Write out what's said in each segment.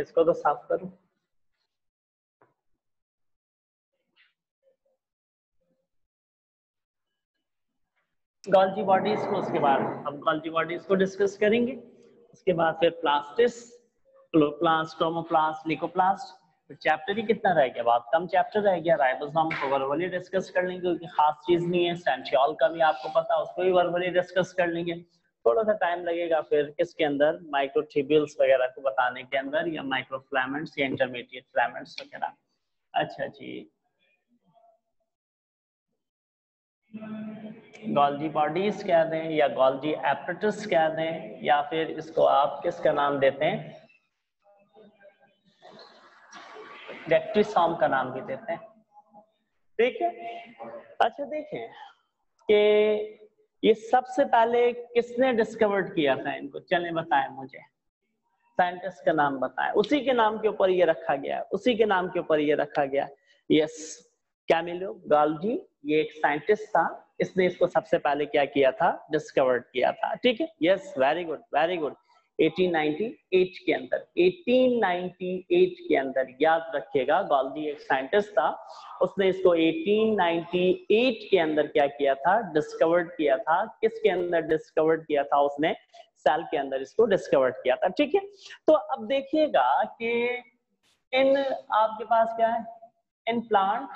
इसको तो साफ करूं। गोल्जी बॉडीज को उसके बाद हम गोल्जी बॉडीज को डिस्कस करेंगे। उसके बाद फिर प्लास्टिस, क्लोरोप्लास्ट, क्रोमोप्लास्ट, ल्यूकोप्लास्ट। फिर चैप्टर ही कितना रह गया, बहुत कम चैप्टर रह गया। राइबोसोम को वर्बली डिस्कस कर लेंगे क्योंकि खास चीज नहीं है। सेंट्रियोल का भी आपको पता, उसको भी वर्बली डिस्कस कर लेंगे। थोड़ा सा टाइम लगेगा फिर किसके अंदर, माइक्रोट्यूब्यूल्स वगैरह को बताने के अंदर, या माइक्रोफिलामेंट्स या इंटरमीडिएट फिलामेंट्स वगैरह। अच्छा जी, गोल्जी बॉडीज कह दें या गोल्जी एपरेटस कह दें, या फिर इसको आप किसका नाम देते हैं, डेक्ट्रीसॉम का नाम भी देते हैं। ठीक है। अच्छा देखें कि ये सबसे पहले किसने डिस्कवर्ड किया था इनको, चलें बताएं मुझे, साइंटिस्ट का नाम बताएं। उसी के नाम के ऊपर ये रखा गया है, उसी के नाम के ऊपर ये रखा गया। यस, कैमिलो गोल्जी, ये एक साइंटिस्ट था, इसने इसको सबसे पहले क्या किया था, डिस्कवर्ड किया था। ठीक है, yes, very good very good. 1898 के अंदर, 1898 के अंदर, याद रखिएगा, गोल्जी एक साइंटिस्ट था, उसने इसको 1898 के अंदर क्या किया था, डिस्कवर्ड किया था। किसके अंदर डिस्कवर्ड किया था उसने, सेल के अंदर इसको डिस्कवर्ड किया था। ठीक है, तो अब देखिएगा कि इन आपके पास क्या है, in plant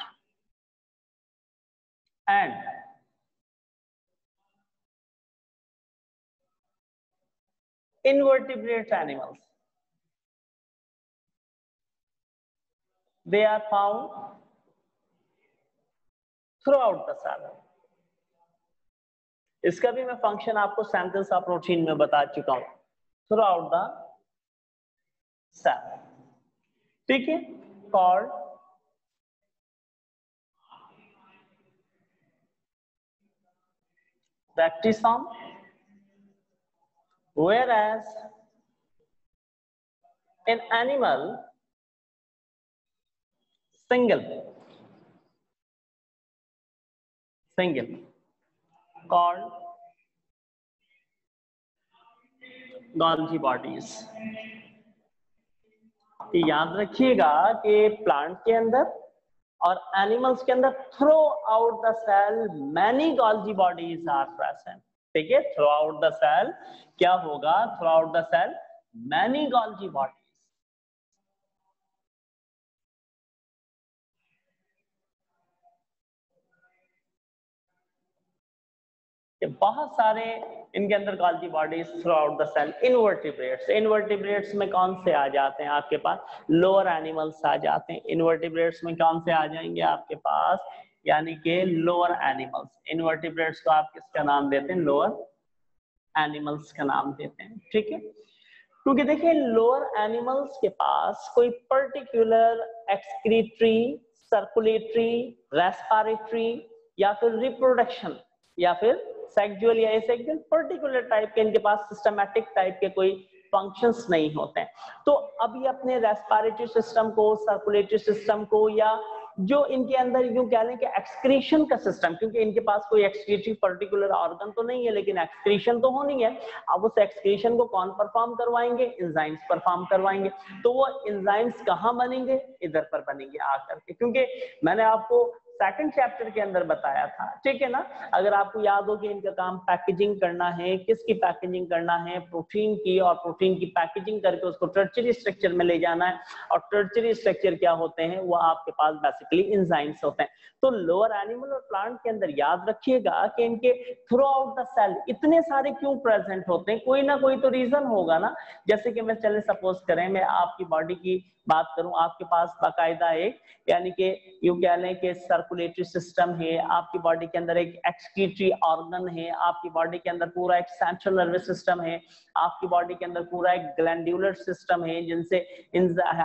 and invertebrate animals, they are found throughout the cell. इसका भी मैं फंक्शन आपको सेंटेंस ऑफ प्रोटीन में बता चुका हूं, throughout the cell। ठीक है, called dectysome, whereas in animal single called Golgi bodies। याद रखिएगा कि प्लांट के अंदर और एनिमल्स के अंदर throughout the cell many Golgi bodies are present. ठीक है, थ्रू आउट द सेल क्या होगा, throughout the cell many Golgi bodies. बहुत सारे इनके अंदर Golgi bodies throughout the cell. Invertebrates, invertebrates में कौन से आ जाते हैं आपके पास, लोअर एनिमल्स आ जाते हैं। इनवर्टिब्रेट्स में कौन से आ जाएंगे आपके पास, यानी कि लोअर एनिमल्स। इनवर्टिब्रेट्स को आप किसका नाम देते हैं, लोअर एनिमल्स का नाम देते हैं। ठीक है, क्योंकि देखिए लोअर एनिमल्स के पास कोई पर्टिकुलर एक्सक्रीटरी, सर्कुलेटरी, रेस्पिरेटरी या फिर रिप्रोडक्शन या फिर सेक्सुअल या एसेक्सुअल पर्टिकुलर टाइप के इनके पास सिस्टमैटिक टाइप के कोई फंक्शंस नहीं होते हैं। तो अब ये अपने रेस्पिरेटरी सिस्टम को, सर्कुलेटरी सिस्टम को, या जो इनके अंदर यूं कह लें कि एक्सक्रीशन का सिस्टम, क्योंकि इनके पास कोई एक्सक्रीटरी पर्टिकुलर ऑर्गन तो नहीं है लेकिन एक्सक्रीशन तो होनी है। अब उस एक्सक्रीशन को कौन परफॉर्म करवाएंगे, एंजाइम्स परफॉर्म करवाएंगे। तो वो एंजाइम्स कहाँ बनेंगे, इधर पर बनेंगे आकर के, क्योंकि मैंने आपको सेकंड चैप्टर के अंदर बताया था। ठीक है ना, अगर आपको याद हो कि इनका काम पैकेजिंग करना है, किसकी पैकेजिंग करना है, प्रोटीन की, और प्रोटीन की पैकेजिंग करके उसको टर्चरी स्ट्रक्चर में ले जाना है। और टर्चरी स्ट्रक्चर क्या होते हैं, वो आपके पास बेसिकली एंजाइम्स होते हैं। तो लोअर एनिमल और प्लांट के अंदर याद रखिएगा कि इनके थ्रू आउट द सेल इतने सारे क्यों प्रेजेंट होते हैं, कोई ना कोई तो रीजन होगा ना। जैसे कि मैं चले सपोज करें, मैं आपकी बॉडी की बात करूं, आपके पास बाकायदा एक, यानी कि यूं कह लें कि सर्कुलेटरी सिस्टम है, आपकी बॉडी के अंदर एक एक्सक्रीटरी ऑर्गन है, आपकी बॉडी के अंदर पूरा एक सेंट्रल नर्वस सिस्टम है, आपकी बॉडी के अंदर पूरा एक ग्लैंडुलर सिस्टम है, जिनसे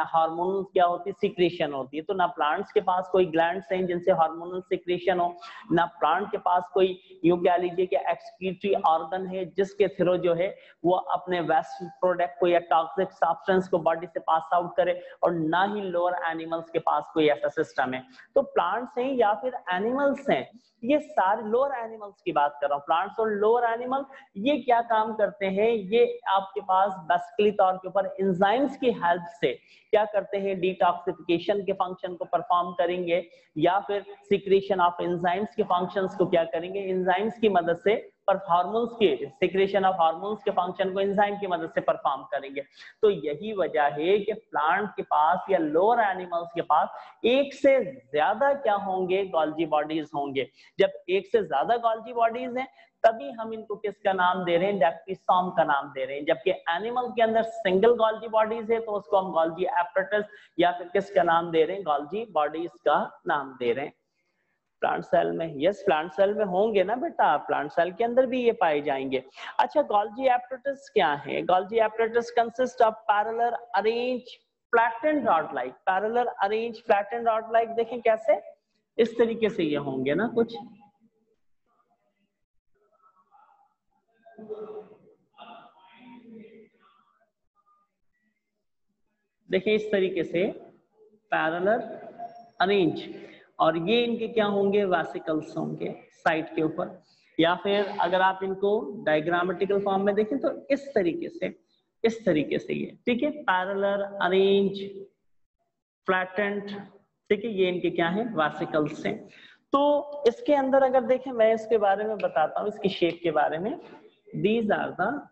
हार्मोन क्या होती है, सिक्रीशन होती है। तो ना प्लांट्स के पास कोई ग्लैंड्स हैं जिनसे हार्मोनल सिक्रीशन हो, ना प्लांट के पास कोई यूं कह लीजिए कि एक्सक्रीटरी ऑर्गन है जिसके थ्रू जो है वो अपने वेस्ट प्रोडक्ट को या टॉक्सिक सब्सटेंस को बॉडी से पास आउट करे। और ना ही लोअर एनिमल्स के पास कोई ऐसा सिस्टम है। तो प्लांट्स हैं या फिर एनिमल्स हैं, ये सारे लोअर एनिमल्स की बात कर रहा हूँ, प्लांट्स और लोअर एनिमल, ये क्या काम करते हैं, ये आपके पास बेसिकली तौर के ऊपर एंजाइम्स की हेल्प से क्या करते हैं, डिटॉक्सिफिकेशन के फंक्शन को परफॉर्म करेंगे या फिर सिक्रीशन ऑफ एंजाइम्स के फंक्शंस को क्या करेंगे, एंजाइम्स की मदद से हार्मोन्स के सिक्रेशन ऑफ हार्मोन्स के फंक्शन को एंजाइम की मदद से परफॉर्म करेंगे। तो यही वजह है कि प्लांट के पास या लोअर एनिमल्स के पास एक से ज्यादा क्या होंगे, गोल्जी बॉडीज होंगे। जब एक से ज्यादा गोल्जी बॉडीज हैं तभी हम इनको किसका नाम दे रहे हैं, डायप्टिसॉम का नाम दे रहे हैं। जबकि एनिमल के अंदर सिंगल गोल्जी बॉडीज है तो उसको हम गोल्जी एपरेटस या फिर किसका नाम दे रहे हैं, गोल्जी बॉडीज का नाम दे रहे हैं। प्लांट सेल में, यस प्लांट सेल में होंगे ना बेटा, प्लांट सेल के अंदर भी ये पाए जाएंगे। अच्छा, गोल्जी एपरेटस क्या है? Golgi apparatus consist of parallel arrange flattened rod like, parallel arrange flattened rod like, देखें कैसे, इस तरीके से ये होंगे ना कुछ, देखिए इस तरीके से पैरेलल अरेंज, और ये इनके क्या होंगे, वेसिकल्स होंगे साइड के ऊपर। या फिर अगर आप इनको डायग्रामेटिकल फॉर्म में देखें तो इस तरीके से ये, ठीक है, पैरेलल अरेंज फ्लैटेंड, ठीक है, ये इनके क्या है, वेसिकल्स हैं। तो इसके अंदर अगर देखें, मैं इसके बारे में बताता हूँ, इसकी शेप के बारे में। These are the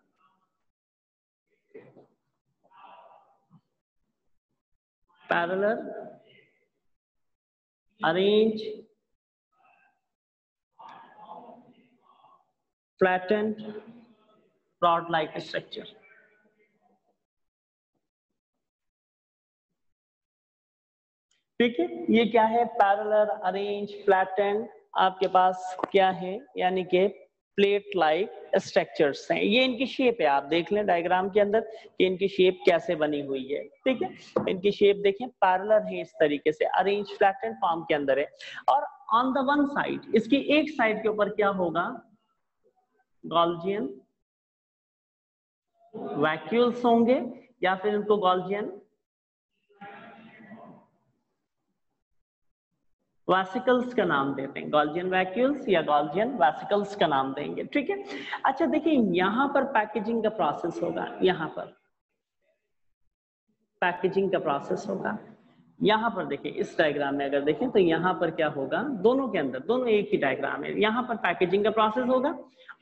parallel arrange flattened rod like structure। ठीक है, ये क्या है, पैरेलल अरेंज फ्लैटेंड, आपके पास क्या है, यानी कि प्लेट लाइक स्ट्रक्चर्स हैं। ये इनकी शेप है, आप देख लें डायग्राम के अंदर कि इनकी शेप कैसे बनी हुई है। ठीक है, इनकी शेप देखें, पैरेलल है इस तरीके से, अरेंज फ्लैटेंड फॉर्म के अंदर है। और ऑन द वन साइड, इसकी एक साइड के ऊपर क्या होगा, गॉल्जियन वैक्यूल्स होंगे या फिर इनको गॉल्जियन वेसिकल्स का नाम देते हैं, गॉल्जियन वैक्यूल्स या गॉल्जियन वेसिकल्स का नाम देंगे। ठीक है, अच्छा देखिए यहां पर पैकेजिंग का प्रोसेस होगा, यहां पर पैकेजिंग का प्रोसेस होगा। यहाँ पर देखिए इस डायग्राम में अगर देखें तो यहाँ पर क्या होगा, दोनों के अंदर, दोनों एक ही डायग्राम है, यहाँ पर पैकेजिंग का प्रोसेस होगा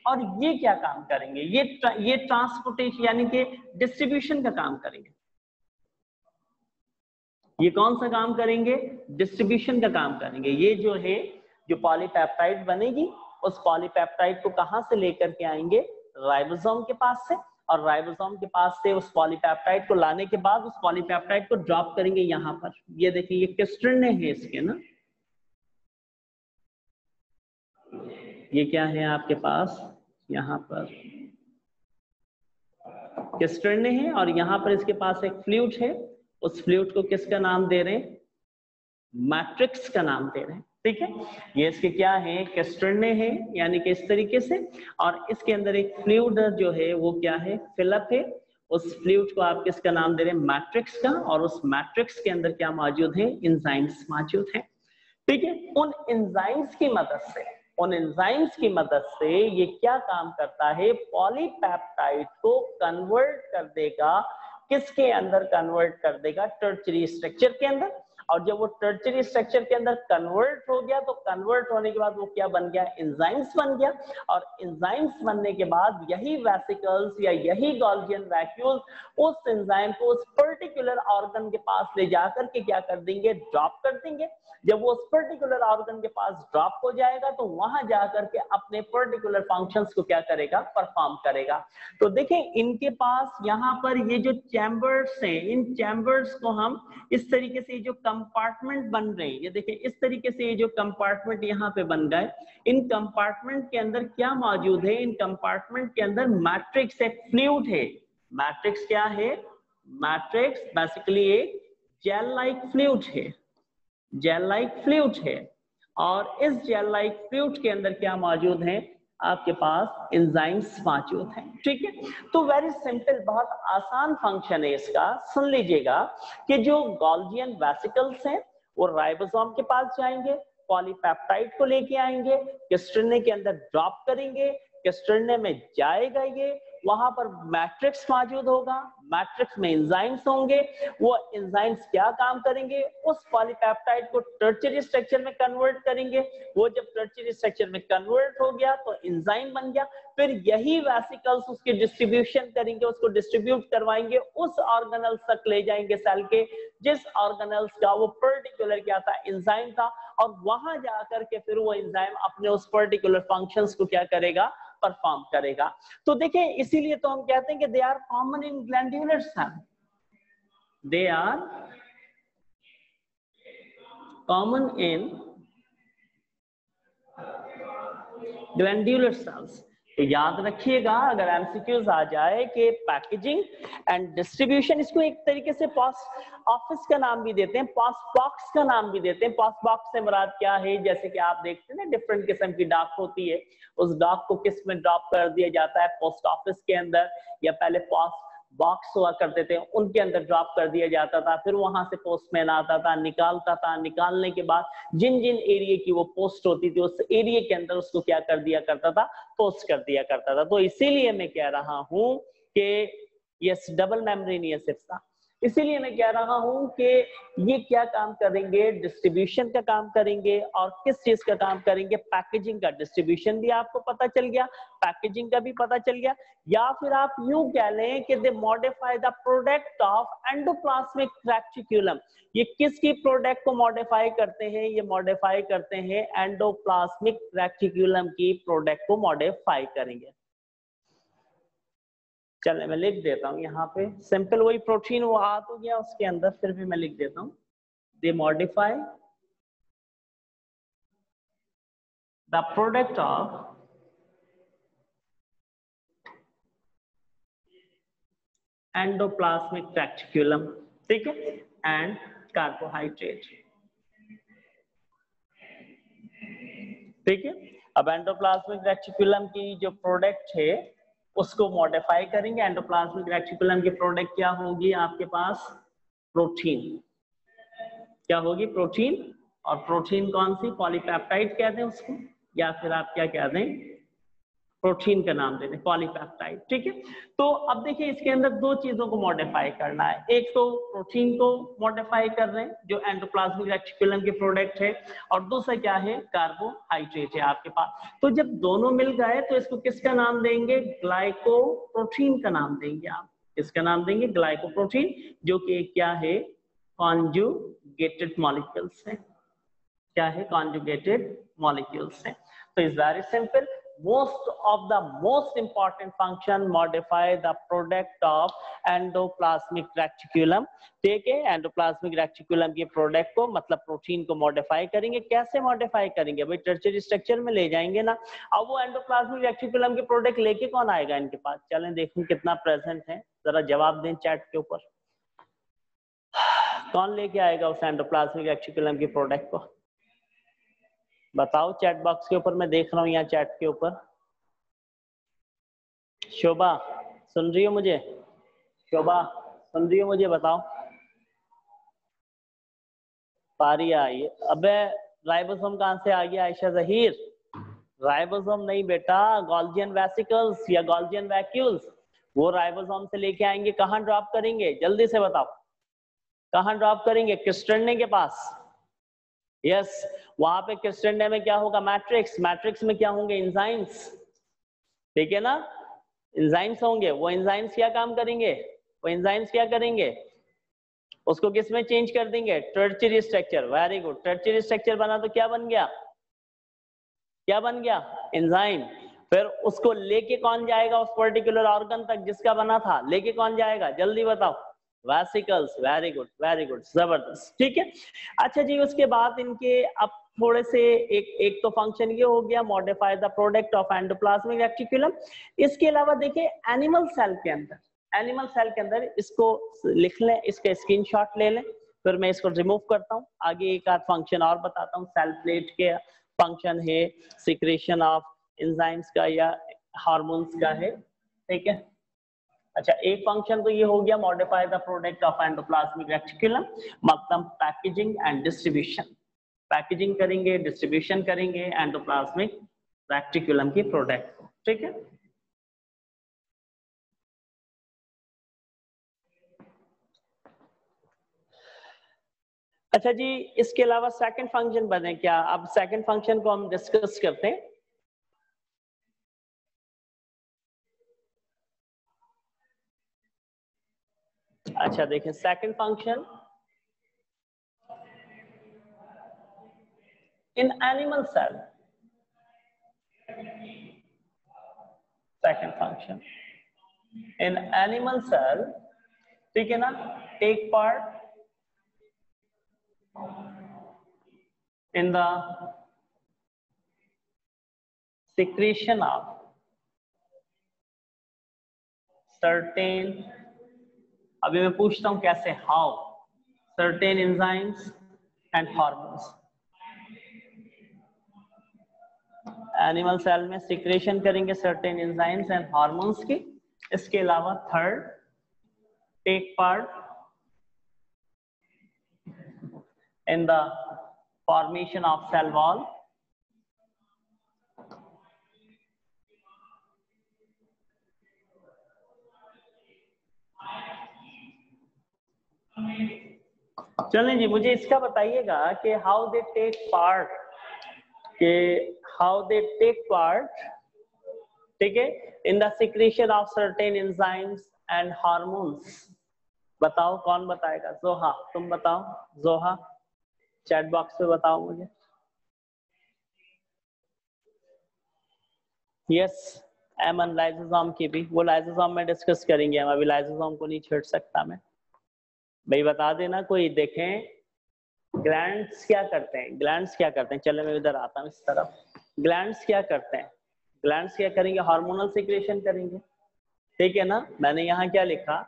और ये क्या काम करेंगे, ये ट्रांसपोर्टेशन यानी कि डिस्ट्रीब्यूशन का काम करेंगे। ये कौन सा काम करेंगे, डिस्ट्रीब्यूशन का काम करेंगे। ये जो है, जो पॉलीपेप्टाइड बनेगी, उस पॉलीपेप्टाइड को कहां से लेकर के आएंगे, राइबोसोम के पास से, और राइबोसोम के पास से उस पॉलीपेप्टाइड को लाने के बाद उस पॉलीपेप्टाइड को ड्रॉप करेंगे यहाँ पर। ये देखिए, ये किस्ट्रिन है इसके ना, ये क्या है आपके पास, यहाँ पर किस्ट्रिन है, और यहाँ पर इसके पास एक फ्लूइड है, उस फ्लूइड को किसका नाम दे रहे हैं, मैट्रिक्स का नाम दे रहे हैं। ठीक है, ये इसके क्या है, किस्ट्रिने है, यानी कि इस तरीके से, और इसके अंदर एक फ्लूइड जो है वो क्या है, फिलअप है। उस फ्लूइड को आप किसका नाम दे रहे हैं, मैट्रिक्स का, और उस मैट्रिक्स के अंदर क्या मौजूद है, एंजाइम्स मौजूद है। ठीक है, उन एंजाइम्स की मदद से ये क्या काम करता है, पॉलीपेप्टाइड को कन्वर्ट कर देगा, किसके अंदर कन्वर्ट कर देगा, टर्शियरी स्ट्रक्चर के अंदर। और जब वो टर्शियरी स्ट्रक्चर के अंदर कन्वर्ट हो गया तो कन्वर्ट होने के बाद वो क्या बन गया, एंजाइम्स बन गया। और एंजाइम्स बनने के बाद यही वेसिकल्स या यही गॉल्जियन वैक्यूल्स उस एंजाइम को उस पर्टिकुलर ऑर्गन के पास ले जाकर के क्या कर देंगे, ड्रॉप कर देंगे। जब वो उस पर्टिकुलर ऑर्गन के पास ड्रॉप हो जाएगा तो वहां जाकर के अपने पर्टिकुलर फंक्शंस को क्या करेगा, परफॉर्म करेगा। तो देखें इनके पास यहाँ पर ये जो चैम्बर्स हैं, इन चैम्बर्स को हम इस तरीके से, जो कंपार्टमेंट बन रहे हैं, ये देखिए इस तरीके से, ये जो कंपार्टमेंट यहाँ पे बन गए, इन कंपार्टमेंट के अंदर क्या मौजूद है, इन कंपार्टमेंट के अंदर मैट्रिक्स, एक फ्लूइड है। मैट्रिक्स क्या है, मैट्रिक्स बेसिकली एक जेल लाइक फ्लूइड है, जेल लाइक फ्लूइड है। और इस जेल लाइक फ्लूइड के अंदर क्या मौजूद है, आपके पास एंजाइम्स मौजूद हैं, ठीक है। तो वेरी सिंपल, बहुत आसान फंक्शन है इसका। सुन लीजिएगा कि जो गोल्जियन वेसिकल्स हैं वो राइबोसोम के पास जाएंगे, पॉलीपेप्टाइड को लेके आएंगे, किस्टिने के अंदर ड्रॉप करेंगे, किस्टिने में जाएगा ये, वहां पर मैट्रिक्स मौजूद होगा, मैट्रिक्स में एंजाइम्स होंगे, वो एंजाइम्स क्या काम करेंगे, उस पॉलीपेप्टाइड को टर्शियरी स्ट्रक्चर में कन्वर्ट करेंगे। वो जब टर्शियरी स्ट्रक्चर में कन्वर्ट हो गया तो एंजाइम बन गया, फिर यही वेसिकल्स उसकी डिस्ट्रीब्यूशन करेंगे, उसको डिस्ट्रीब्यूट करवाएंगे, उस ऑर्गेनल्स तक ले जाएंगे सेल के जिस ऑर्गेनल्स का वो पर्टिकुलर क्या था, एंजाइम था, और वहां जाकर के फिर वो एंजाइम अपने उस पर्टिकुलर फंक्शंस को क्या करेगा, परफॉर्म करेगा। तो देखिए इसीलिए तो हम कहते हैं कि they are common in glandular cell, they are common in glandular cells. तो याद रखिएगा अगर एमसीक्यूज आ जाए कि पैकेजिंग एंड डिस्ट्रीब्यूशन, इसको एक तरीके से पोस्ट ऑफिस का नाम भी देते हैं, पोस्ट बॉक्स का नाम भी देते हैं। पोस्ट बॉक्स से मुराद क्या है, जैसे कि आप देखते हैं ना डिफरेंट किस्म की डाक होती है, उस डाक को किस में ड्रॉप कर दिया जाता है, पोस्ट ऑफिस के अंदर, या पहले पोस्ट बॉक्स हुआ करते थे उनके अंदर ड्रॉप कर दिया जाता था, फिर वहां से पोस्टमैन आता था, निकालता था, निकालने के बाद जिन जिन एरिया की वो पोस्ट होती थी उस एरिया के अंदर उसको क्या कर दिया करता था, पोस्ट कर दिया करता था। तो इसीलिए मैं कह रहा हूं कि यस, डबल मेमोरी नहीं है सिर्फ, इसीलिए मैं कह रहा हूं कि ये क्या काम करेंगे, डिस्ट्रीब्यूशन का काम करेंगे, और किस चीज का काम करेंगे, पैकेजिंग का। डिस्ट्रीब्यूशन भी आपको पता चल गया, पैकेजिंग का भी पता चल गया, या फिर आप यूं कह लें कि they modify the product of endoplasmic reticulum. ये किसकी प्रोडक्ट को मॉडिफाई करते हैं, ये मॉडिफाई करते हैं एंडोप्लाज्मिक रेटिकुलम की प्रोडक्ट को मॉडिफाई करेंगे। चलिए मैं लिख देता हूं यहाँ पे, सिंपल वही प्रोटीन वो आ तो गया उसके अंदर, फिर भी मैं लिख देता हूं, they modify the product of endoplasmic reticulum, ठीक है, एंड कार्बोहाइड्रेट, ठीक है। अब एंडोप्लाज्मिक रेटिकुलम की जो प्रोडक्ट है उसको मॉडिफाई करेंगे। एंडोप्लाज्मिक रेटिकुलम की प्रोडक्ट क्या होगी आपके पास, प्रोटीन, क्या होगी, प्रोटीन। और प्रोटीन कौन सी, पॉलीपेप्टाइड कहते हैं उसको, या फिर आप क्या कहते हैं, प्रोटीन का नाम देते हैं पॉलीपेप्टाइड, ठीक है। तो अब देखिए इसके अंदर दो चीजों को मॉडिफाई करना है, एक तो प्रोटीन को मॉडिफाई कर रहे हैं जो एंडोप्लाज्मिक रेटिकुलम की प्रोडक्ट है, और दूसरा क्या है, कार्बोहाइड्रेट है आपके पास। तो जब दोनों मिल गए तो इसको किसका नाम देंगे, ग्लाइकोप्रोटीन का नाम देंगे आप। किसका नाम देंगे, ग्लाइकोप्रोटीन, जो कि क्या है, कॉन्जुगेटेड मॉलिक्यूल्स है। क्या है, कॉन्जुगेटेड मॉलिक्यूल्स है। तो is very simple, most of the most important function modify the product of endoplasmic reticulum, ठीक है। एंडोप्लाज्मिक रेटिकुलम के प्रोडक्ट को, मतलब प्रोटीन को मॉडिफाई करेंगे। कैसे मॉडिफाई करेंगे भाई, टर्शियरी स्ट्रक्चर में ले जाएंगे ना। अब वो एंडोप्लाज्मिक रेटिकुलम के प्रोडक्ट लेके कौन आएगा इनके पास, चलें देखूं कितना प्रेजेंट है, जरा जवाब दें चैट के ऊपर, कौन लेके आएगा उस एंडोप्लाज्मिक रेटिकुलम की प्रोडक्ट को, बताओ चैट बॉक्स के ऊपर, मैं देख रहा हूँ यहाँ चैट के ऊपर। शोभा सुन रही हो मुझे, शोभा सुन रही हो मुझे, बताओ। पारिया, ये अबे राइबोसोम कहां से आ गया आयशा जहीर, राइबोसोम नहीं बेटा, गोल्जियन वेसिकल्स या गोल्जियन वैक्यूल्स, वो राइबोसोम से लेके आएंगे, कहां ड्रॉप करेंगे, जल्दी से बताओ, कहां ड्रॉप करेंगे, किस्टिने के पास। यस, वहां पे किस्टिने में क्या होगा, मैट्रिक्स, मैट्रिक्स में क्या होंगे, एंजाइम्स, ठीक है ना, एंजाइम्स होंगे। वो एंजाइम्स क्या काम करेंगे, वो एंजाइम्स क्या करेंगे, उसको किस में चेंज कर देंगे, tertiary structure. Very good, tertiary structure बना तो क्या बन गया, क्या बन गया, एंजाइम। फिर उसको लेके कौन जाएगा उस पर्टिकुलर ऑर्गन तक जिसका बना था, लेके कौन जाएगा, जल्दी बताओ, vesicles. Very good, very good, जबरदस्त, ठीक है। अच्छा जी, उसके बाद इनके अब थोड़े से एक तो फंक्शन ये हो गया, modify the product of endoplasmic reticulum. इसके अलावा देखिए एनिमल सेल के अंदर, एनिमल सेल के अंदर इसको लिख लें, इसका स्क्रीनशॉट ले लें, फिर मैं इसको रिमूव करता हूँ, आगे एक आध फंक्शन और बताता हूँ। सेल प्लेट के फंक्शन है सिक्रेशन ऑफ एंजाइम्स का या हार्मोन्स का है, ठीक है। अच्छा, एक फंक्शन तो ये हो गया modify the product of endoplasmic reticulum, मतलब पैकेजिंग एंड डिस्ट्रीब्यूशन, पैकेजिंग करेंगे, डिस्ट्रीब्यूशन करेंगे एंडोप्लाज्मिक रेटिकुलम की प्रोडक्ट को, ठीक है। अच्छा जी, इसके अलावा सेकंड फंक्शन बने क्या? अब सेकंड फंक्शन को हम डिस्कस करते हैं। अच्छा देखिए, second function in animal cell, second function in animal cell, ठीक है ना, take part in the secretion of certain, अभी मैं पूछता हूं कैसे, how, certain enzymes and hormones, animal cell में सिक्रेशन करेंगे सर्टेन एंजाइम्स एंड हार्मोन्स की। इसके अलावा third, take part in the formation of cell wall, चलिए जी, मुझे इसका बताइएगा कि हाउ दे टेक पार्ट, के हाउ दे टेक पार्ट, ठीक है, in the secretion of certain enzymes and hormones. बताओ कौन बताएगा? जोहा, तुम बताओ, जोहा चैट बॉक्स पे बताओ मुझे। यस, एमन लाइसोसोम की भी, वो लाइसोसोम में डिस्कस करेंगे हम, अभी लाइसोसोम को नहीं छेड़ सकता मैं। भाई बता देना कोई। देखें ग्लैंड्स क्या करते हैं, ग्लैंड्स क्या करते हैं, चलो मैं इधर आता हूँ इस तरफ। ग्लैंड्स क्या करते हैं? ग्लैंड्स क्या करेंगे? हार्मोनल सिक्रेशन करेंगे, ठीक है ना। मैंने यहाँ क्या लिखा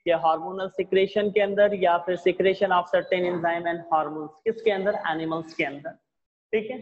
कि हार्मोनल सिक्रेशन के अंदर या फिर secretion of certain enzyme and hormones, किसके अंदर? एनिमल्स के अंदर, ठीक है।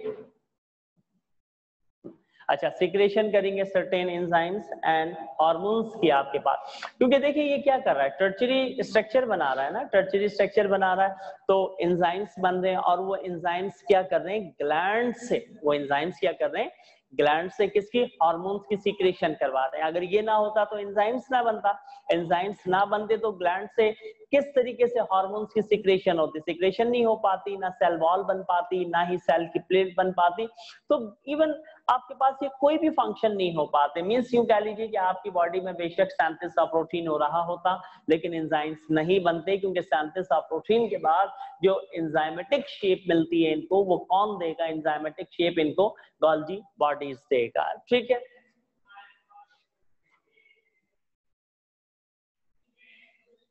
अच्छा, सिक्रेशन करेंगे सर्टेन एंजाइम्स एंड हार्मोन्स की आपके पास, क्योंकि देखिए ये क्या कर रहा है, टर्चरी स्ट्रक्चर बना रहा है ना, टर्चरी स्ट्रक्चर बना रहा है, तो एंजाइम्स बन रहे हैं, और वो एंजाइम्स क्या कर रहे हैं? ग्लैंड से, वो एंजाइम्स क्या कर रहे हैं? ग्लैंड से किसकी? हार्मोन्स की सिक्रेशन करवा रहे हैं। अगर ये ना होता तो एंजाइम्स ना बनता, एंजाइम्स ना बनते तो ग्लैंड से किस तरीके से हार्मोन्स की सिक्रेशन होती? सिक्रेशन नहीं हो पाती, ना सेल वॉल बन पाती, ना ही सेल की प्लेट बन पाती, तो इवन आपके पास ये कोई भी फंक्शन नहीं हो पाते। मींस यूं कह लीजिए कि आपकी बॉडी में बेशक सिंथेसिस ऑफ प्रोटीन हो रहा होता, लेकिन एंजाइम्स नहीं बनते, क्योंकि सिंथेसिस ऑफ प्रोटीन के बाद जो एंजाइमेटिक शेप मिलती है इनको, वो कौन देगा? एंजाइमेटिक शेप इनको गोल्जी बॉडीज देगा, ठीक है।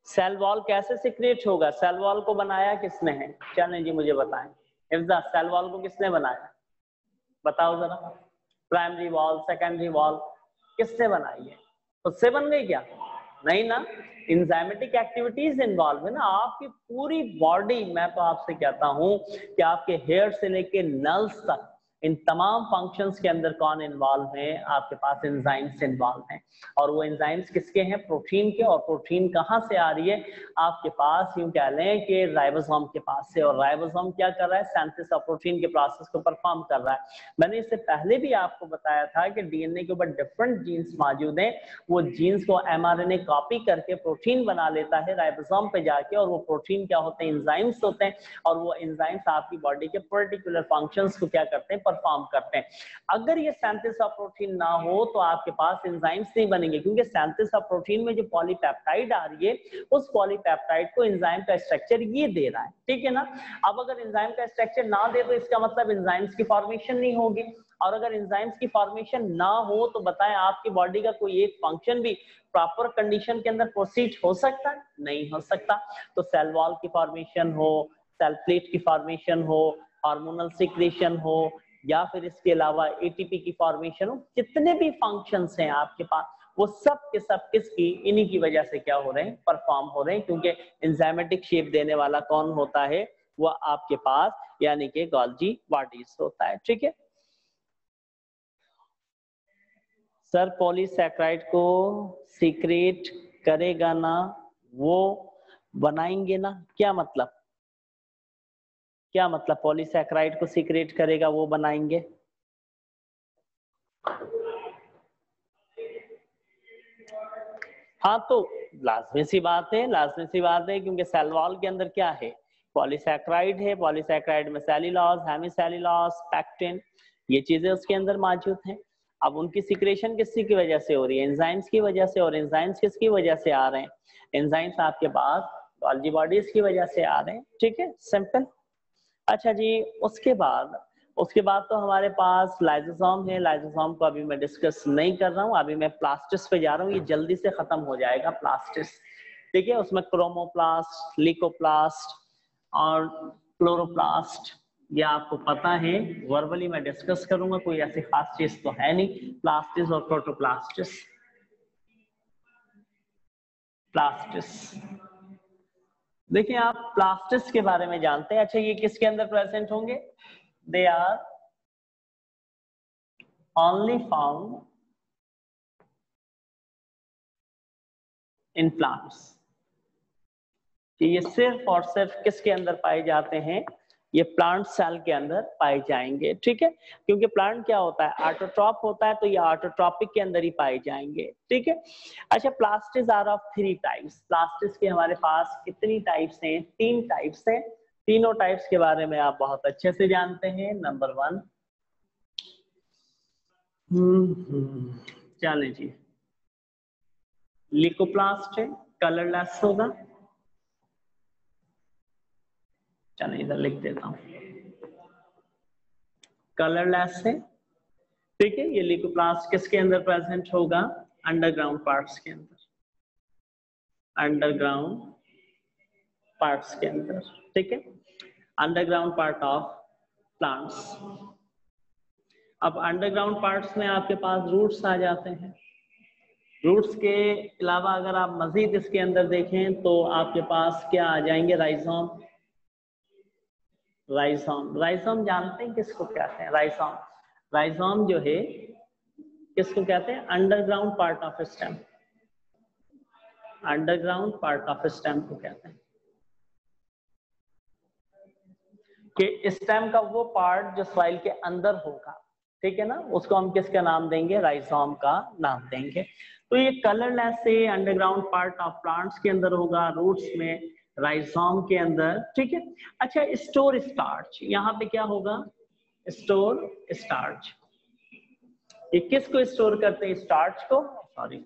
सेल वॉल कैसे सिक्रेट होगा? सेल वॉल को बनाया किसने है? चलें जी मुझे बताएं, इफ्जा सेल वॉल को किसने बनाया? बताओ जरा। प्राइमरी वॉल, सेकेंडरी वॉल किसने बनाई है? उससे बन गई क्या? नहीं ना, इंजाइमेटिक एक्टिविटीज इन्वॉल्व है ना। आपकी पूरी बॉडी, मैं तो आपसे कहता हूं कि आपके हेयर से लेके नल्स तक, इन तमाम फंक्शंस के अंदर कौन इन्वॉल्व है? आपके पास एंजाइम्स इन्वॉल्व हैं, और वो एंजाइम्स किसके हैं? प्रोटीन के। और प्रोटीन कहाँ से आ रही है? आपके पास यूं कह लें कि राइबोसोम के पास से। और राइबोसोम क्या कर रहा है? सिंथेसिस ऑफ प्रोटीन के प्रोसेस को परफॉर्म कर रहा है। मैंने इससे पहले भी आपको बताया था कि डीएनए के ऊपर डिफरेंट जीन्स मौजूद हैं, वो जीन्स को एमआरएनए कॉपी करके प्रोटीन बना लेता है राइबोसोम पे जाके, और वो प्रोटीन क्या होते हैं? एंजाइम्स होते हैं, और वो एंजाइम्स आपकी बॉडी के पर्टिकुलर फंक्शंस को क्या करते हैं? परफॉर्म करते हैं। अगर ये सिंथेसिस ऑफ प्रोटीन ना हो तो आपके पास एंजाइम्स नहीं बनेंगे, क्योंकि सिंथेसिस ऑफ प्रोटीन में जो पॉलीपेप्टाइड आ रही है, उस पॉलीपेप्टाइड को एंजाइम का स्ट्रक्चर ये दे रहा है, ठीक है ना। अब अगर एंजाइम का स्ट्रक्चर ना दे तो इसका मतलब एंजाइम्स की फॉर्मेशन नहीं होगी, और अगर एंजाइम्स की फॉर्मेशन ना हो तो बताएं आपकी बॉडी का कोई एक फंक्शन भी प्रॉपर कंडीशन के अंदर प्रोसीड हो सकता है? नहीं हो सकता। तो सेल वॉल की फॉर्मेशन हो, सेल प्लेट की फॉर्मेशन हो, हार्मोनल सिक्रेशन हो, या फिर इसके अलावा एटीपी की फॉर्मेशन हो, जितने भी फंक्शंस हैं आपके पास, वो सब के सब किसकी? इन्हीं की वजह से क्या हो रहे हैं? परफॉर्म हो रहे हैं, क्योंकि एंजाइमेटिक शेप देने वाला कौन होता है? वो आपके पास यानी कि गोल्जी बॉडीज होता है, ठीक है। सर पॉलीसैकेराइड को सीक्रेट करेगा ना, वो बनाएंगे ना, क्या मतलब? क्या मतलब पॉलीसैकेराइड को सीक्रेट करेगा वो बनाएंगे? हाँ तो लाजमी सी बात है, लाजमी सी बात है, क्योंकि सेल वॉल के अंदर क्या है, पॉलीसैकेराइड है, पॉलीसैकेराइड में सेल्यूलोज, हेमीसेल्यूलोज, पैक्टिन, ये चीजें उसके अंदर मौजूद हैं। अब उनकी सिक्रेशन किसकी की वजह से हो रही है? एंजाइम्स की वजह से। और एंजाइम्स किसकी वजह से आ रहे हैं? एंजाइम्स आपके पास गोल्गी बॉडीज की वजह से आ रहे हैं, ठीक है, सिंपल। अच्छा जी, उसके बाद तो हमारे पास लाइसोसोम है। लाइसोसोम को अभी मैं डिस्कस नहीं कर रहा हूँ, अभी मैं प्लास्टिस पे जा रहा हूँ, ये जल्दी से खत्म हो जाएगा प्लास्टिस, ठीक है। उसमें क्रोमोप्लास्ट, लिकोप्लास्ट और क्लोरोप्लास्ट, ये आपको पता है, वर्बली मैं डिस्कस करूंगा, कोई ऐसी खास चीज तो है नहीं। प्लास्टिस और प्रोटोप्लास्टिस, प्लास्टिस, देखिए आप प्लास्टिस के बारे में जानते हैं। अच्छा, ये किसके अंदर प्रेजेंट होंगे? They are only found in plants. ये सिर्फ और सिर्फ किसके अंदर पाए जाते हैं? ये प्लांट सेल के अंदर पाए जाएंगे, ठीक है। क्योंकि प्लांट क्या होता है, ऑटोट्रॉप होता है, तो ये ऑटोट्रॉपिक के अंदर ही पाए जाएंगे, ठीक है। अच्छा, plastids are of 3 types. Plastids के हमारे पास कितनी टाइप्स हैं? 3 टाइप्स हैं। तीनों टाइप्स के बारे में आप बहुत अच्छे से जानते हैं। नंबर 1, चलें जी, लिकोप्लास्ट है, कलरलेस होगा। चलिए इधर लिख देता हूं, कलरलेस है, ठीक है। ये लिकोप्लास्ट किसके अंदर प्रेजेंट होगा? अंडरग्राउंड पार्ट्स के अंदर, अंडरग्राउंड पार्ट्स के अंदर, ठीक है, अंडरग्राउंड पार्ट ऑफ प्लांट्स। अब अंडरग्राउंड पार्ट्स में आपके पास रूट्स आ जाते हैं। रूट्स के अलावा अगर आप मजीद इसके अंदर देखें तो आपके पास क्या आ जाएंगे? राइजोम। राइजोम, राइजोम जानते हैं किसको कहते हैं? राइजोम, राइजोम जो है किसको कहते हैं? Underground part of stem, underground part of stem को कहते हैं। कि स्टेम का वो पार्ट जो सॉइल के अंदर होगा, ठीक है ना, उसको हम किसका नाम देंगे? राइजोम का नाम देंगे। तो ये कलरलेस से अंडरग्राउंड पार्ट ऑफ प्लांट्स के अंदर होगा, रूट्स में, राइजोम के अंदर, ठीक है। अच्छा, स्टोर स्टार्च, यहाँ पे क्या होगा? Store starch. ये किसको स्टोर करते हैं? स्टार्च को, सॉरी,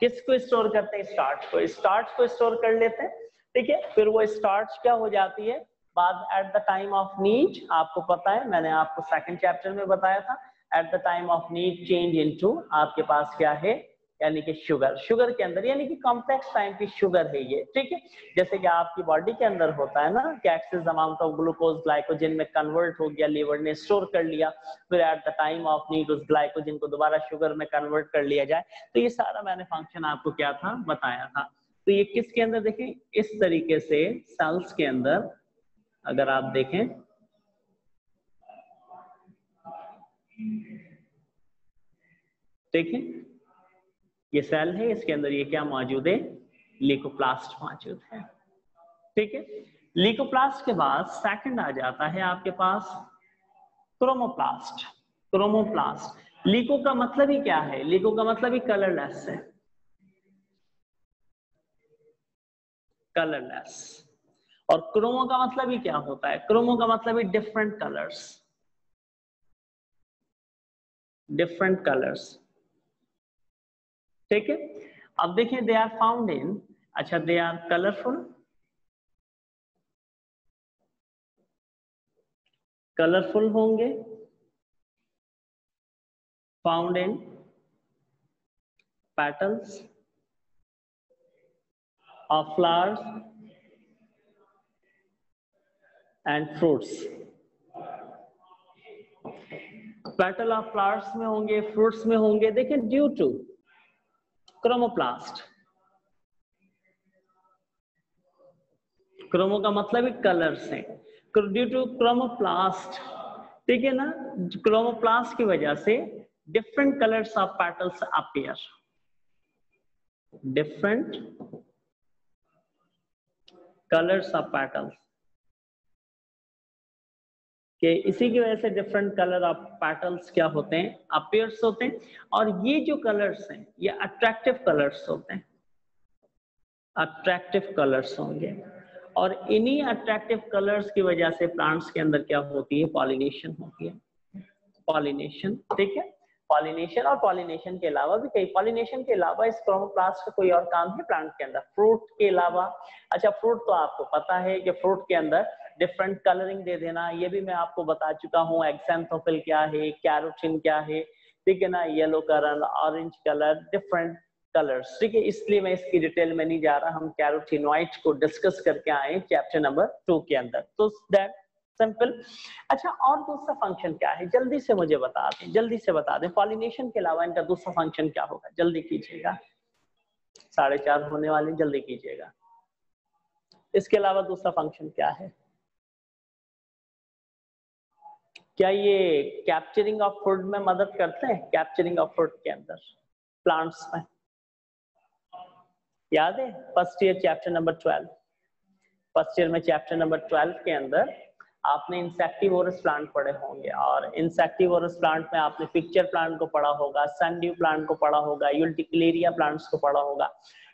किसको स्टोर करते हैं? स्टार्च को। स्टार्च को स्टोर कर लेते हैं, ठीक है। फिर वो स्टार्च क्या हो जाती है बाद, at the time of need, आपको पता है, मैंने आपको सेकंड चैप्टर में बताया था, at the time of need change into, आपके पास क्या है, यानी कि शुगर। शुगर के अंदर, यानी कि कॉम्प्लेक्स टाइम की शुगर है ये, ठीक है। जैसे कि आपकी बॉडी के अंदर होता है ना कि excess amount of glucose glycogen में कन्वर्ट हो गया, लीवर ने स्टोर कर लिया, फिर at the time of need उस ग्लाइकोजन को दोबारा शुगर में कन्वर्ट कर लिया जाए। तो ये सारा मैंने फंक्शन आपको क्या था, बताया था। तो ये किसके अंदर देखें, इस तरीके से सेल्स के अंदर अगर आप देखें, देखें ये सेल है, इसके अंदर ये क्या मौजूद है? लिकोप्लास्ट मौजूद है, ठीक है। लिकोप्लास्ट के बाद सेकंड आ जाता है आपके पास क्रोमोप्लास्ट। क्रोमोप्लास्ट, लिको का मतलब ही क्या है? लिको का मतलब ही कलरलेस है, कलरलेस। और क्रोमो का मतलब ही क्या होता है? क्रोमो का मतलब ही डिफरेंट कलर्स, डिफरेंट कलर्स, ठीक है। अब देखिए, दे आर फाउंड इन, अच्छा, दे आर कलरफुल, कलरफुल होंगे, found in petals of flowers and fruits. Petal of flowers में होंगे, फ्रूट्स में होंगे, देखिए ड्यू टू क्रोमोप्लास्ट। क्रोमो का मतलब ही कलर्स है, ड्यू टू क्रोमोप्लास्ट ठीक है ना, क्रोमोप्लास्ट की वजह से different colours of petals appear, different colours of petals कि इसी की वजह से डिफरेंट कलर ऑफ पेटल्स क्या होते हैं, अपीयर्स होते हैं। और ये जो कलर्स हैं ये अट्रैक्टिव कलर्स होते हैं, अट्रैक्टिव कलर्स होंगे। और इन्हीं अट्रैक्टिव कलर्स की वजह से प्लांट्स के अंदर क्या होती है, पॉलिनेशन होती है, पॉलिनेशन। ठीक है, पॉलिनेशन और पॉलिनेशन के अलावा भी कई, पॉलिनेशन के अलावा इस क्रोमोप्लास्ट का कोई और काम है प्लांट के अंदर, फ्रूट के अलावा। अच्छा, फ्रूट तो आपको पता है कि फ्रूट के अंदर डिफरेंट कलरिंग दे देना, ये भी मैं आपको बता चुका हूँ। एक्सैंथोफिल क्या है, कैरोटीन क्या है, ठीक है ना, yellow colour, orange colour, different colours. ठीक है, इसलिए मैं इसकी डिटेल में नहीं जा रहा, हम कैरोटीनॉइड्स को डिस्कस करके आए चैप्टर नंबर 2 के अंदर, तो दैट सिंपल। अच्छा, और दूसरा फंक्शन क्या है, जल्दी से मुझे बता दें, जल्दी से बता दें, पॉलिनेशन के अलावा इनका दूसरा फंक्शन क्या होगा, जल्दी कीजिएगा, 4:30 होने वाले, जल्दी कीजिएगा। इसके अलावा दूसरा फंक्शन क्या है? क्या ये कैप्चरिंग ऑफ फूड में मदद करते हैं, कैप्चरिंग ऑफ फूड के अंदर प्लांट्स में? याद है first year chapter number 12, first year में चैप्टर नंबर 12 के अंदर आपने इंसेक्टिवोरस प्लांट पढ़े होंगे, और इंसेक्टिवोरस प्लांट में आपने पिक्चर प्लांट को पढ़ा होगा, सनड्यू प्लांट को पढ़ा होगा, यूल्टिक्लेरिया प्लांट्स को पढ़ा होगा।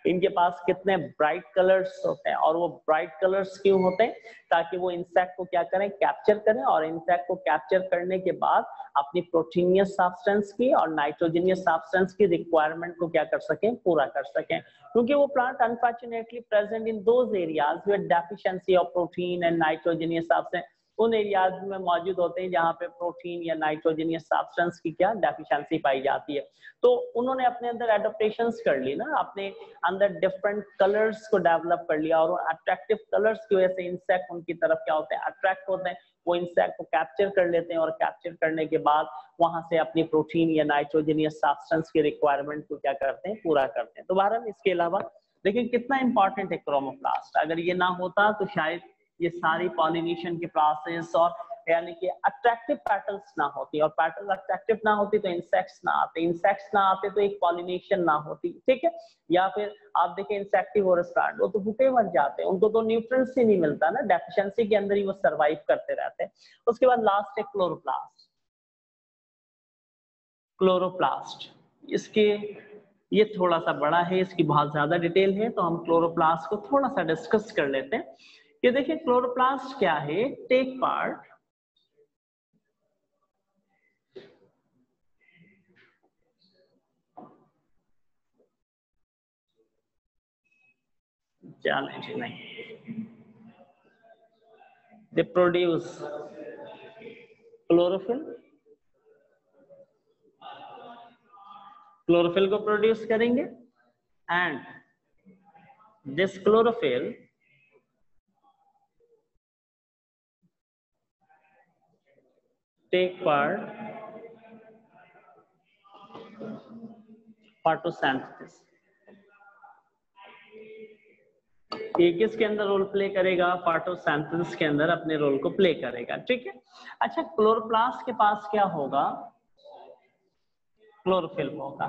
इनके पास कितने ब्राइट कलर्स होते हैं, और वो ब्राइट कलर्स क्यों होते हैं? ताकि वो इंसेक्ट को क्या करें, कैप्चर करें, और इंसेक्ट को कैप्चर करने के बाद अपनी प्रोटीनियस सब्सटेंस की और नाइट्रोजनियस सब्सटेंस की रिक्वायरमेंट को क्या कर सकें, पूरा कर सकें। क्योंकि वो plant unfortunately present in those areas where deficiency of protein and nitrogenous substance, उन एरियाज में मौजूद होते हैं जहाँ पे प्रोटीन या नाइट्रोजनियस सब्सटेंस की क्या डेफिशिएंसी पाई जाती है। तो उन्होंने अपने अंदर एडाप्टेशंस कर ली ना, अपने अंदर डिफरेंट कलर्स को डेवलप कर लिया, और अट्रैक्टिव कलर्स की वजह से इंसेक्ट उनकी तरफ क्या होते हैं, अट्रैक्ट होते हैं। वो इंसेक्ट को कैप्चर कर लेते हैं, और कैप्चर करने के बाद वहां से अपनी प्रोटीन या नाइट्रोजनियस सब्सटेंस की रिक्वायरमेंट को क्या करते हैं, पूरा करते हैं। तो बहरहाल इसके अलावा देखिए कितना इंपॉर्टेंट है क्रोमोप्लास्ट, अगर ये ना होता तो शायद ये सारी पॉलिनेशन के प्रोसेस और यानी कि अट्रैक्टिव पेटल्स ना होती, और पेटल्स अट्रैक्टिव ना होती तो इंसेक्ट्स ना आते, इंसेक्ट्स ना आते तो एक पॉलिनेशन ना होती। ठीक है, या फिर आप देखें इंसेक्टिवोरस प्लांट, वो तो भूखे मर जाते हैं, उनको तो न्यूट्रिएंट्स ही नहीं मिलता ना, डेफिशिएंसी के अंदर ही वो सरवाइव करते रहते हैं। उसके बाद लास्ट है क्लोरोप्लास्ट, क्लोरोप्लास्ट इसके ये थोड़ा सा बड़ा है, इसकी बहुत ज्यादा डिटेल है, तो हम क्लोरोप्लास्ट को थोड़ा सा डिस्कस कर लेते हैं। ये देखिए क्लोरोप्लास्ट क्या है, टेक पार्ट नहीं, दे प्रोड्यूस क्लोरोफिल, क्लोरोफिल को प्रोड्यूस करेंगे, and this chlorophyll take part photosynthesis. ये किसके अंदर रोल प्ले करेगा, फोटोसिंथेसिस के अंदर अपने रोल को प्ले करेगा। ठीक है, अच्छा क्लोरोप्लास्ट के पास क्या होगा, क्लोरोफिल होगा,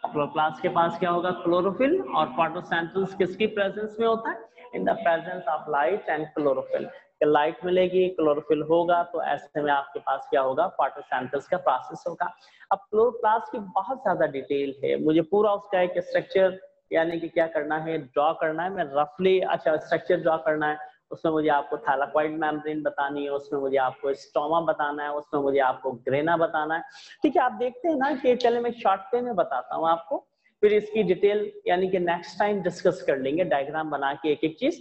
क्लोरोप्लास्ट के पास क्या होगा, क्लोरोफिल, और फोटोसिंथेसिस किसकी प्रेजेंस में होता है, in the presence of light and chlorophyll. Light मिलेगी, क्लोरोफिल होगा, तो ऐसे में आपके पास क्या होगा, फोटोसिंथेसिस का प्रोसेस होगा। अब क्लोरोप्लास्ट की बहुत ज्यादा डिटेल है, मुझे पूरा उसका एक स्ट्रक्चर यानी कि क्या करना है, ड्रॉ करना है, मैं रफली अच्छा स्ट्रक्चर ड्रॉ करना है। उसमें मुझे आपको थैलाकोइड मेम्ब्रेन बतानी है, उसमें मुझे आपको स्टोमा बताना है, उसमें मुझे आपको ग्रेना बताना है। ठीक है, आप देखते हैं ना कि चले मैं शॉर्ट पे में बताता हूँ आपको, फिर इसकी डिटेल यानी कि नेक्स्ट टाइम डिस्कस कर लेंगे, डायग्राम बना के एक एक चीज।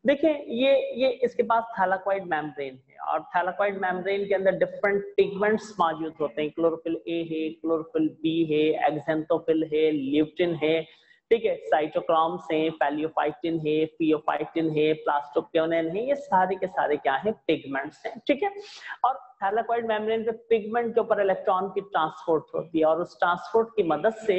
देखिए ये इसके पास थैलाकोइड मेम्ब्रेन है, और थैलाकोइड मेम्ब्रेन के अंदर डिफरेंट पिगमेंट्स मौजूद होते हैं, क्लोरोफिल ए है, क्लोरोफिल बी है, एक्जेंथोफिल है, ल्यूटिन है, ठीक है, साइटोक्रोम्स हैं, पैलियोफाइटिन है, फियोफाइटिन है, प्लास्टोक्योनिन है, ये सारे के सारे क्या है, पिगमेंट्स हैं। ठीक है, और थैलाकोइड मेम्ब्रेन पे पिगमेंट के ऊपर इलेक्ट्रॉन की ट्रांसपोर्ट होती है, और उस ट्रांसपोर्ट की मदद से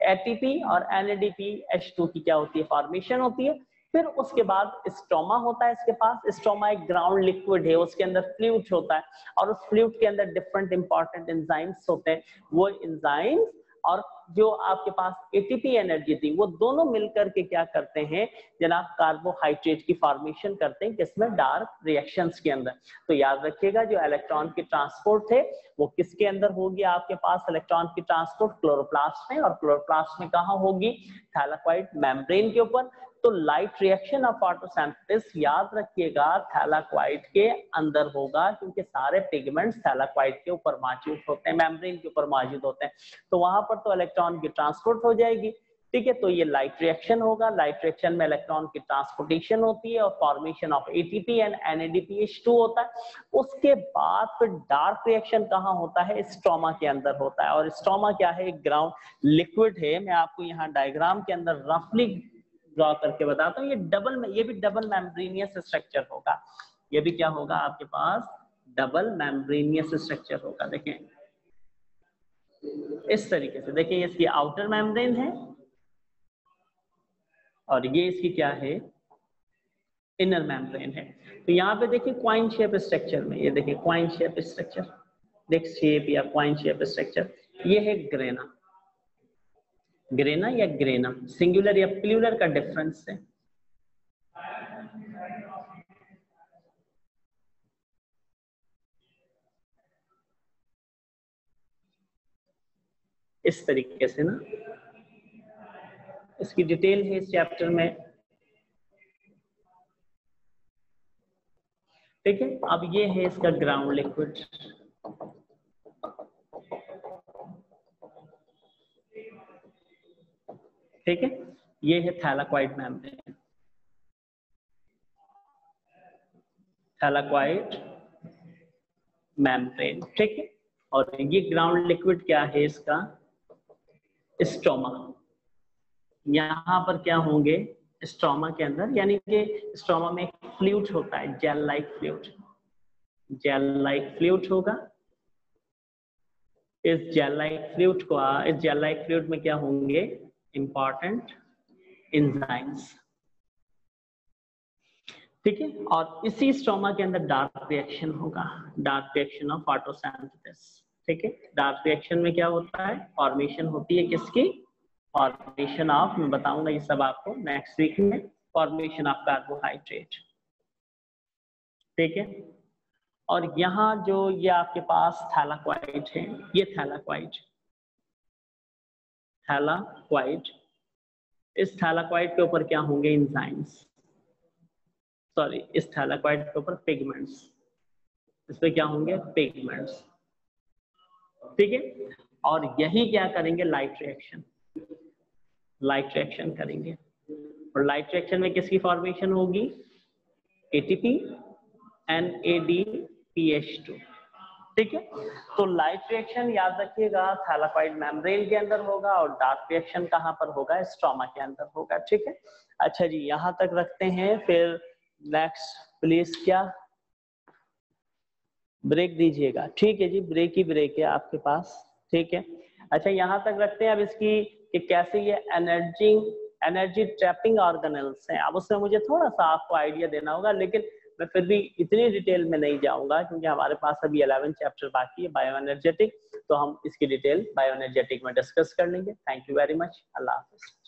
एटीपी और NADPH2 की क्या होती है, फॉर्मेशन होती है। फिर उसके बाद स्टोमा होता है इसके पास। स्टोमा एक ग्राउंड लिक्विड है, उसके अंदर फ्लूइड होता है और उस फ्लूइड के अंदर डिफरेंट इंपॉर्टेंट एंजाइम्स होते हैं। वो एंजाइम्स और जो आपके पास एटीपी एनर्जी थी, वो दोनों मिलकर के क्या करते हैं जनाब, कार्बोहाइड्रेट की फॉर्मेशन करते हैं, किसमें, डार्क रिएक्शंस के अंदर। तो याद रखिएगा जो इलेक्ट्रॉन की ट्रांसपोर्ट थे वो किसके अंदर होगी, आपके पास इलेक्ट्रॉन की ट्रांसपोर्ट क्लोरोप्लास्ट में, और क्लोरोप्लास्ट में कहाँ होगी, थैलाक्वाइड मेम्ब्रेन के ऊपर। तो लाइट रिएक्शन ऑफ फोटोसिंथेसिस याद रखिएगा थैलाक्वाइड के अंदर होगा, क्योंकि सारे पिगमेंट्स थैलाक्वाइड के ऊपर मौजूद होते हैं, मेम्ब्रेन के ऊपर मौजूद होते हैं। तो वहां पर तो इलेक्ट्रॉन की ट्रांसपोर्ट हो जाएगी, ठीक है। तो ये लाइट रिएक्शन होगा, लाइट रिएक्शन में इलेक्ट्रॉन की ट्रांसपोर्टेशन होती है और formation of ATP and NADPH2 होता है। उसके बाद फिर डार्क रिएक्शन कहाँ होता है, स्ट्रोमा के अंदर होता है। और स्ट्रोमा क्या है, एक ग्राउंड लिक्विड है। मैं आपको यहाँ डायग्राम के अंदर रफली ड्रॉ करके बताता हूँ। ये भी डबल मेम्ब्रेनियस स्ट्रक्चर होगा। ये भी क्या होगा आपके पास, डबल मेम्ब्रेनियस स्ट्रक्चर होगा। देखें इस तरीके से, देखिए इसकी आउटर मेम्ब्रेन है और ये इसकी क्या है, इनर मेम्ब्रेन है। तो यहाँ पे देखिए क्वाइन शेप स्ट्रक्चर में, ये देखिए क्वाइन शेप स्ट्रक्चर, देख शेप या क्वाइन शेप स्ट्रक्चर, ये है ग्रेना। ग्रेना या ग्रेनम, सिंगुलर या प्लूरल का डिफरेंस है। इस तरीके से ना, इसकी डिटेल है इस चैप्टर में, ठीक है। अब ये है इसका ग्राउंड लिक्विड, ठीक है। ये है थैलाक्वाइड मेम्ब्रेन, थैलाक्वाइड मेम्ब्रेन, ठीक है। और ये ग्राउंड लिक्विड क्या है इसका, स्ट्रोमा। यहाँ पर क्या होंगे, स्ट्रोमा के अंदर, यानी कि स्ट्रोमा में एक फ्लूइड होता है, gel like fluid, gel like fluid होगा। इस जेल लाइक फ्लूइड में क्या होंगे, इंपॉर्टेंट एंजाइम्स, ठीक है। और इसी स्ट्रोमा के अंदर डार्क रिएक्शन होगा, डार्क रिएक्शन ऑफ फोटोसिंथेसिस, ठीक है। डार्क रिएक्शन में क्या होता है, फॉर्मेशन होती है किसकी, फॉर्मेशन ऑफ, मैं बताऊंगा ये सब आपको नेक्स्ट वीक में, फॉर्मेशन ऑफ कार्बोहाइड्रेट, ठीक है। और यहाँ जो ये आपके पास थैलाक्वाइड है, ये थैलाक्वाइड, थैलाक्वाइड, इस थैलाक्वाइड के ऊपर क्या होंगे, एंजाइम्स, सॉरी इस थैलाक्वाइड के ऊपर पिगमेंट्स, इस पे क्या होंगे, पिगमेंट्स, ठीक है। और यही क्या करेंगे, लाइट रिएक्शन, लाइट रिएक्शन करेंगे। और लाइट रिएक्शन में किसकी फॉर्मेशन होगी, एटीपी NADPH2, ठीक है। तो लाइट रिएक्शन याद रखिएगा थैलाक्वाइड मेम्ब्रेन के अंदर होगा और डार्क रिएक्शन कहाँ पर होगा, स्ट्रोमा के अंदर होगा, ठीक है। अच्छा जी, यहाँ तक रखते हैं, फिर नेक्स्ट प्लीज क्या ब्रेक दीजिएगा, ठीक है जी, ब्रेक ही ब्रेक है आपके पास, ठीक है। अच्छा यहाँ तक रखते हैं। अब इसकी कि कैसे ये एनर्जी ट्रैपिंग ऑर्गेनेल्स हैं, अब उसमें मुझे थोड़ा सा आपको आइडिया देना होगा, लेकिन मैं फिर भी इतनी डिटेल में नहीं जाऊंगा क्योंकि हमारे पास अभी 11 चैप्टर बाकी है बायो एनर्जेटिक, तो हम इसकी डिटेल बायो एनर्जेटिक में डिस्कस कर लेंगे। Thank you very much, Allah Hafiz.